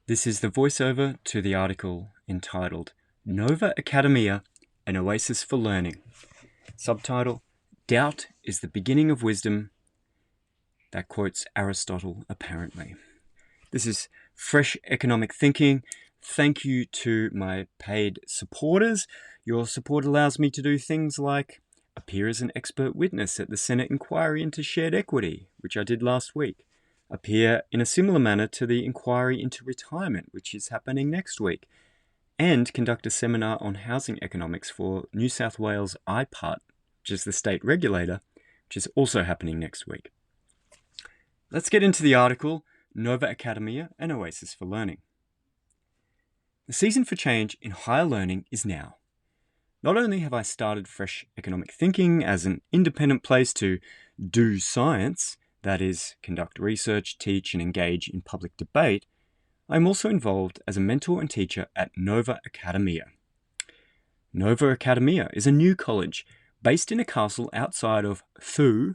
This is the voiceover to the article entitled Nova Academia, an Oasis for Learning. Subtitle, Doubt is the Beginning of Wisdom. That quotes Aristotle, apparently. This is fresh economic thinking. Thank you to my paid supporters. Your support allows me to do things like appear as an expert witness at the Senate inquiry into shared equity, which I did last week. Appear in a similar manner to the inquiry into retirement, which is happening next week, and conduct a seminar on housing economics for New South Wales IPART, which is the state regulator, which is also happening next week. Let's get into the article, Nova Academia, an Oasis for Learning. The season for change in higher learning is now. Not only have I started fresh economic thinking as an independent place to do science, that is, conduct research, teach, and engage in public debate, I am also involved as a mentor and teacher at Nova Academia. Nova Academia is a new college based in a castle outside of Theux,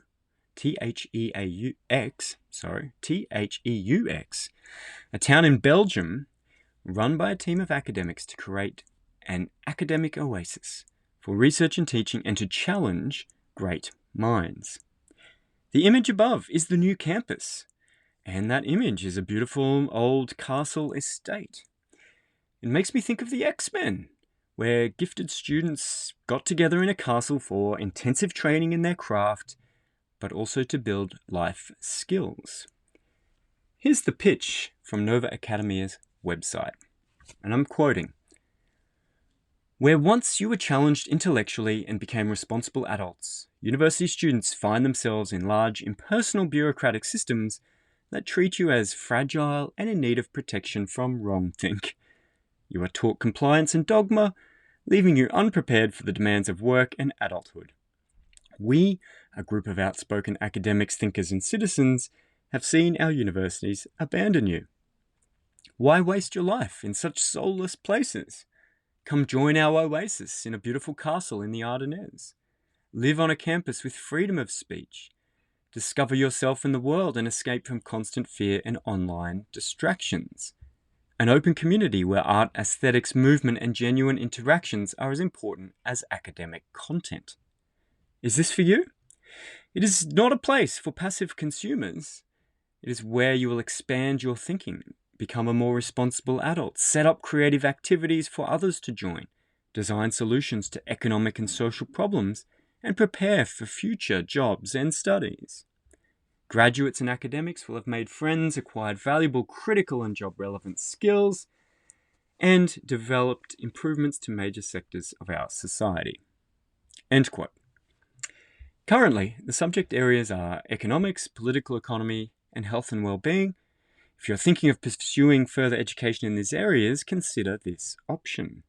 T-H-E-U-X, a town in Belgium, run by a team of academics to create an academic oasis for research and teaching and to challenge great minds. The image above is the new campus, and that image is a beautiful old castle estate. It makes me think of the X-Men, where gifted students got together in a castle for intensive training in their craft, but also to build life skills. Here's the pitch from Nova Academia's website, and I'm quoting, "Where once you were challenged intellectually and became responsible adults, university students find themselves in large impersonal bureaucratic systems that treat you as fragile and in need of protection from wrongthink. You are taught compliance and dogma, leaving you unprepared for the demands of work and adulthood. We, a group of outspoken academics, thinkers, and citizens, have seen our universities abandon you. Why waste your life in such soulless places? Come join our oasis in a beautiful castle in the Ardennes. Live on a campus with freedom of speech. Discover yourself in the world and escape from constant fear and online distractions. An open community where art, aesthetics, movement, and genuine interactions are as important as academic content. Is this for you? It is not a place for passive consumers. It is where you will expand your thinking, become a more responsible adult, set up creative activities for others to join, design solutions to economic and social problems, and prepare for future jobs and studies. Graduates and academics will have made friends, acquired valuable critical and job-relevant skills, and developed improvements to major sectors of our society." End quote. Currently, the subject areas are economics, political economy, and health and well-being. If you're thinking of pursuing further education in these areas, consider this option.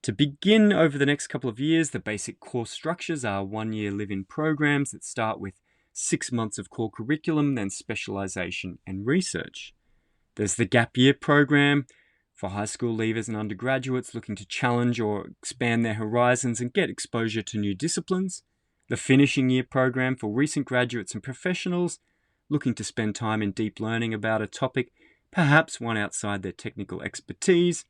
To begin over the next couple of years, the basic course structures are one-year live-in programs that start with 6 months of core curriculum, then specialization and research. There's the gap year program for high school leavers and undergraduates looking to challenge or expand their horizons and get exposure to new disciplines. The finishing year program for recent graduates and professionals looking to spend time in deep learning about a topic, perhaps one outside their technical expertise,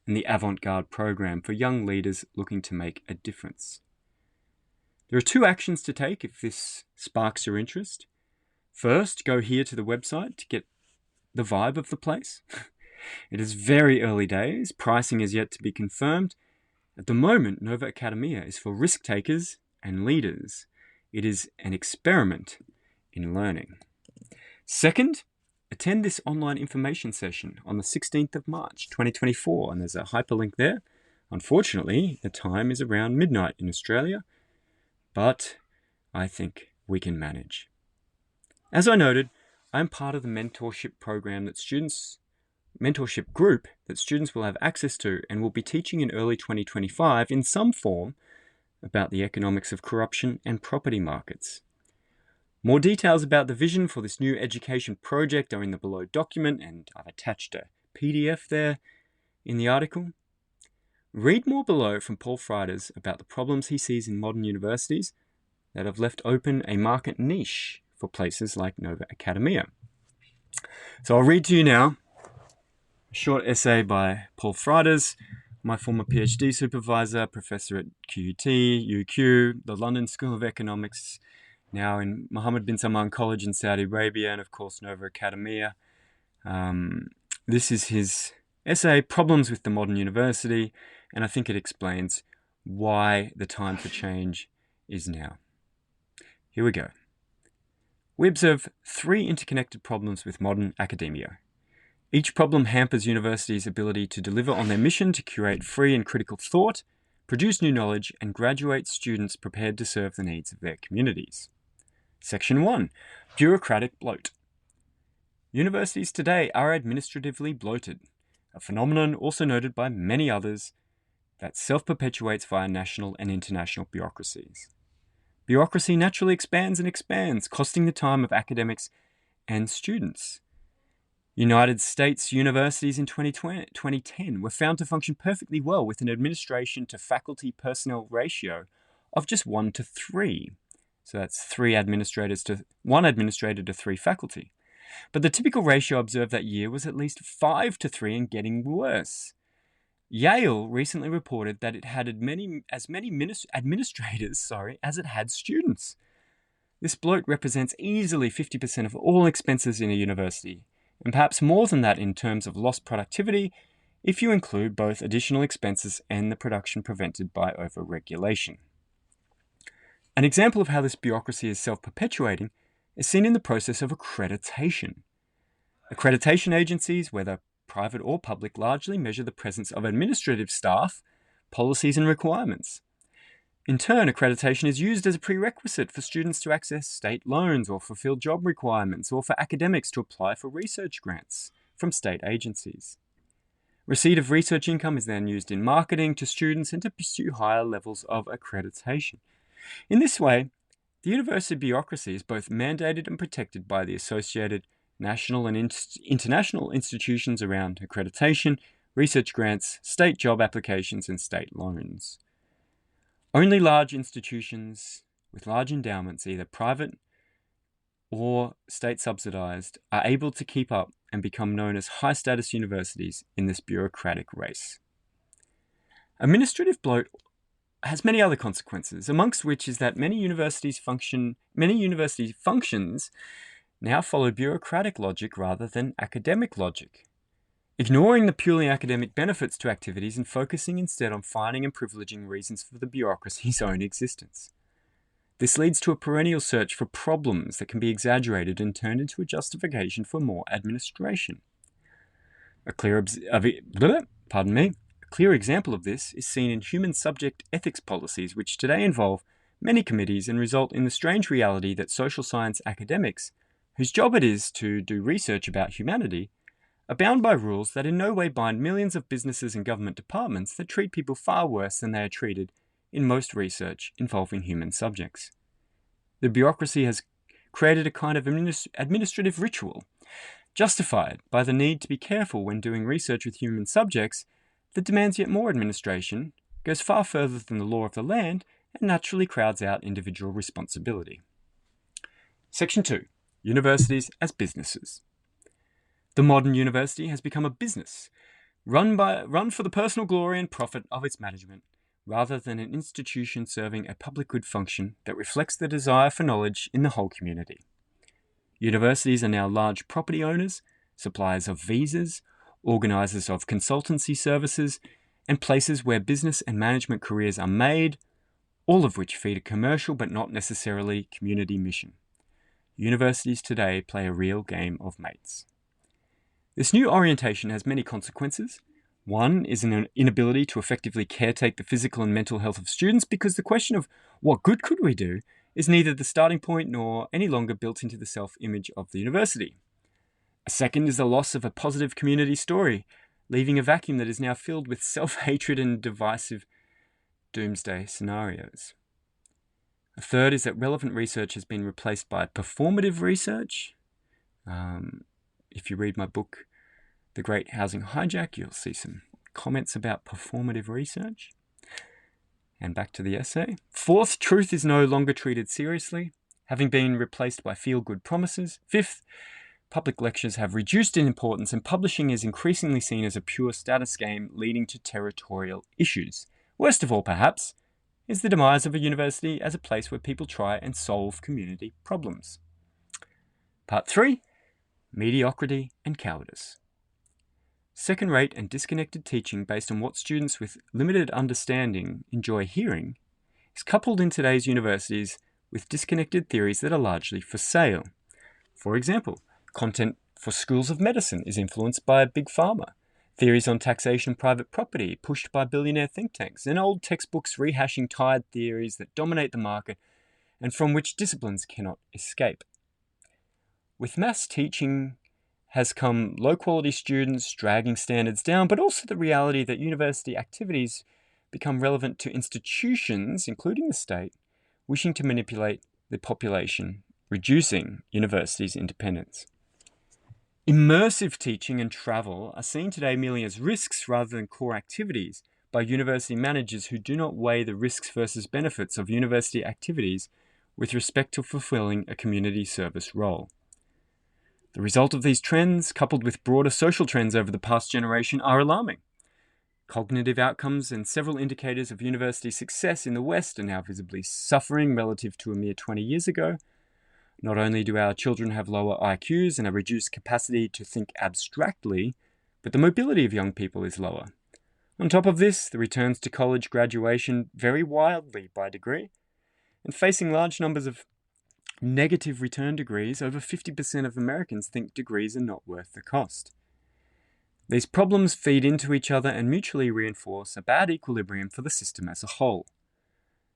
and the avant-garde program for young leaders looking to make a difference. There are 2 actions to take if this sparks your interest. First, go here to the website to get the vibe of the place. It is very early days. Pricing is yet to be confirmed. At the moment, Nova Academia is for risk takers and leaders. It is an experiment in learning. Second, attend this online information session on the 16th of March, 2024, and there's a hyperlink there. Unfortunately, the time is around midnight in Australia, but I think we can manage. As I noted, I'm part of the mentorship group that students will have access to and will be teaching in early 2025 in some form about the economics of corruption and property markets. More details about the vision for this new education project are in the below document, and I've attached a PDF there in the article. Read more below from Paul Frieders about the problems he sees in modern universities that have left open a market niche for places like Nova Academia. So I'll read to you now A short essay by Paul Frieders, my former PhD supervisor, professor at QUT, UQ, the London School of Economics, now in Mohammed bin Salman College in Saudi Arabia, and of course Nova Academia. This is his essay, Problems with the Modern University, and I think it explains why the time for change is now. Here we go. We observe three interconnected problems with modern academia. Each problem hampers universities' ability to deliver on their mission to curate free and critical thought, produce new knowledge, and graduate students prepared to serve the needs of their communities. Section 1. Bureaucratic bloat. Universities today are administratively bloated, a phenomenon also noted by many others that self-perpetuates via national and international bureaucracies. Bureaucracy naturally expands and expands, costing the time of academics and students. United States universities in 2010 were found to function perfectly well with an administration to faculty personnel ratio of just 1 to 3. So that's 1 administrator to 3 faculty. But the typical ratio observed that year was at least 5 to 3 and getting worse. Yale recently reported that it had as many administrators as it had students. This bloat represents easily 50% of all expenses in a university, and perhaps more than that in terms of lost productivity if you include both additional expenses and the production prevented by over-regulation. An example of how this bureaucracy is self-perpetuating is seen in the process of accreditation. Accreditation agencies, whether private or public, largely measure the presence of administrative staff, policies, and requirements. In turn, accreditation is used as a prerequisite for students to access state loans or fulfill job requirements, or for academics to apply for research grants from state agencies. Receipt of research income is then used in marketing to students and to pursue higher levels of accreditation. In this way, the university bureaucracy is both mandated and protected by the associated national and international institutions around accreditation, research grants, state job applications, and state loans. Only large institutions with large endowments, either private or state subsidized, are able to keep up and become known as high-status universities in this bureaucratic race. Administrative bloat has many other consequences, amongst which is that many university functions now follow bureaucratic logic rather than academic logic, ignoring the purely academic benefits to activities and focusing instead on finding and privileging reasons for the bureaucracy's own existence. This leads to a perennial search for problems that can be exaggerated and turned into a justification for more administration. A clear example of this is seen in human subject ethics policies, which today involve many committees and result in the strange reality that social science academics, whose job it is to do research about humanity, are bound by rules that in no way bind millions of businesses and government departments that treat people far worse than they are treated in most research involving human subjects. The bureaucracy has created a kind of administrative ritual, justified by the need to be careful when doing research with human subjects, that demands yet more administration, goes far further than the law of the land, and naturally crowds out individual responsibility. Section 2. Universities as businesses. The modern university has become a business, run for the personal glory and profit of its management, rather than an institution serving a public good function that reflects the desire for knowledge in the whole community. Universities are now large property owners, suppliers of visas, organisers of consultancy services, and places where business and management careers are made, all of which feed a commercial but not necessarily community mission. Universities today play a real game of mates. This new orientation has many consequences. One is an inability to effectively caretake the physical and mental health of students, because the question of what good could we do is neither the starting point nor any longer built into the self-image of the university. A second is the loss of a positive community story, leaving a vacuum that is now filled with self-hatred and divisive doomsday scenarios. A third is that relevant research has been replaced by performative research. If you read my book, The Great Housing Hijack, you'll see some comments about performative research. And back to the essay. Fourth, truth is no longer treated seriously, having been replaced by feel-good promises. Fifth, public lectures have reduced in importance, and publishing is increasingly seen as a pure status game leading to territorial issues. Worst of all, perhaps, is the demise of a university as a place where people try and solve community problems. Part 3. Mediocrity and cowardice. Second-rate and disconnected teaching based on what students with limited understanding enjoy hearing is coupled in today's universities with disconnected theories that are largely for sale. For example, content for schools of medicine is influenced by Big Pharma, theories on taxation and private property pushed by billionaire think tanks, and old textbooks rehashing tired theories that dominate the market and from which disciplines cannot escape. With mass teaching has come low-quality students dragging standards down, but also the reality that university activities become relevant to institutions, including the state, wishing to manipulate the population, reducing universities' independence. Immersive teaching and travel are seen today merely as risks rather than core activities by university managers who do not weigh the risks versus benefits of university activities with respect to fulfilling a community service role. The result of these trends, coupled with broader social trends over the past generation, are alarming. Cognitive outcomes and several indicators of university success in the West are now visibly suffering relative to a mere 20 years ago. Not only do our children have lower IQs and a reduced capacity to think abstractly, but the mobility of young people is lower. On top of this, the returns to college graduation vary wildly by degree, and facing large numbers of negative return degrees, over 50% of Americans think degrees are not worth the cost. These problems feed into each other and mutually reinforce a bad equilibrium for the system as a whole.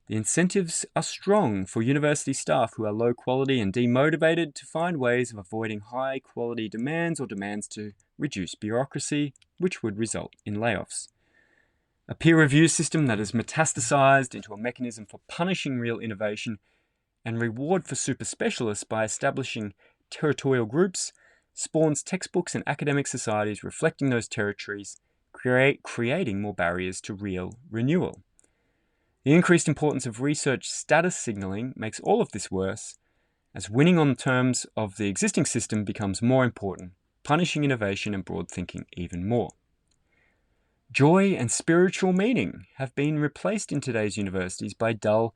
The incentives are strong for university staff who are low quality and demotivated to find ways of avoiding high quality demands or demands to reduce bureaucracy, which would result in layoffs. A peer review system that has metastasized into a mechanism for punishing real innovation and reward for super specialists by establishing territorial groups spawns textbooks and academic societies reflecting those territories, creating more barriers to real renewal. The increased importance of research status signaling makes all of this worse, as winning on terms of the existing system becomes more important, punishing innovation and broad thinking even more. Joy and spiritual meaning have been replaced in today's universities by dull,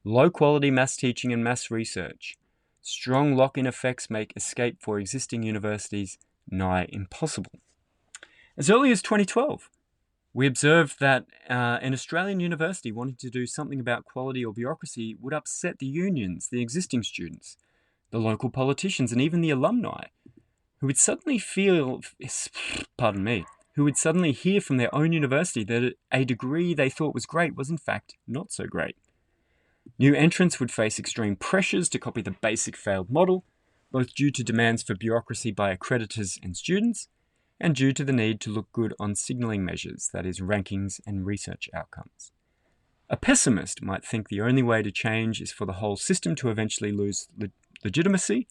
low-quality mass teaching and mass research. Strong lock-in effects make escape for existing universities nigh impossible. As early as 2012, we observed that an Australian university wanting to do something about quality or bureaucracy would upset the unions, the existing students, the local politicians, and even the alumni, who would suddenly hear from their own university that a degree they thought was great was in fact not so great. New entrants would face extreme pressures to copy the basic failed model, both due to demands for bureaucracy by accreditors and students, and due to the need to look good on signalling measures, that is, rankings and research outcomes. A pessimist might think the only way to change is for the whole system to eventually lose legitimacy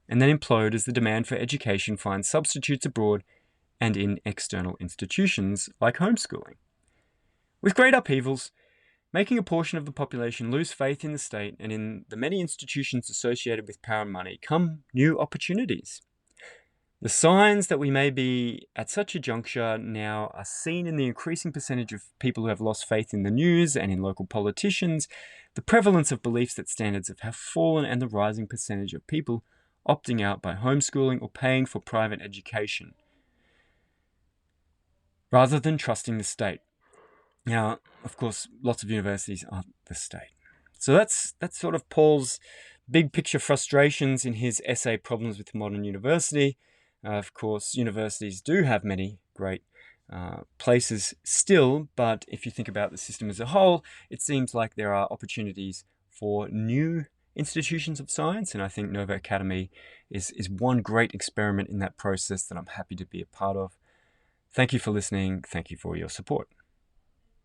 and then implode as the demand for education finds substitutes abroad and in external institutions like homeschooling. With great upheavals, making a portion of the population lose faith in the state and in the many institutions associated with power and money come new opportunities. The signs that we may be at such a juncture now are seen in the increasing percentage of people who have lost faith in the news and in local politicians, the prevalence of beliefs that standards have fallen, and the rising percentage of people opting out by homeschooling or paying for private education rather than trusting the state. Now, of course, lots of universities aren't the state. So that's sort of Paul's big picture frustrations in his essay, Problems with the Modern University. Of course, universities do have many great places still, but if you think about the system as a whole, it seems like there are opportunities for new institutions of science, and I think Nova Academy is one great experiment in that process that I'm happy to be a part of. Thank you for listening. Thank you for your support.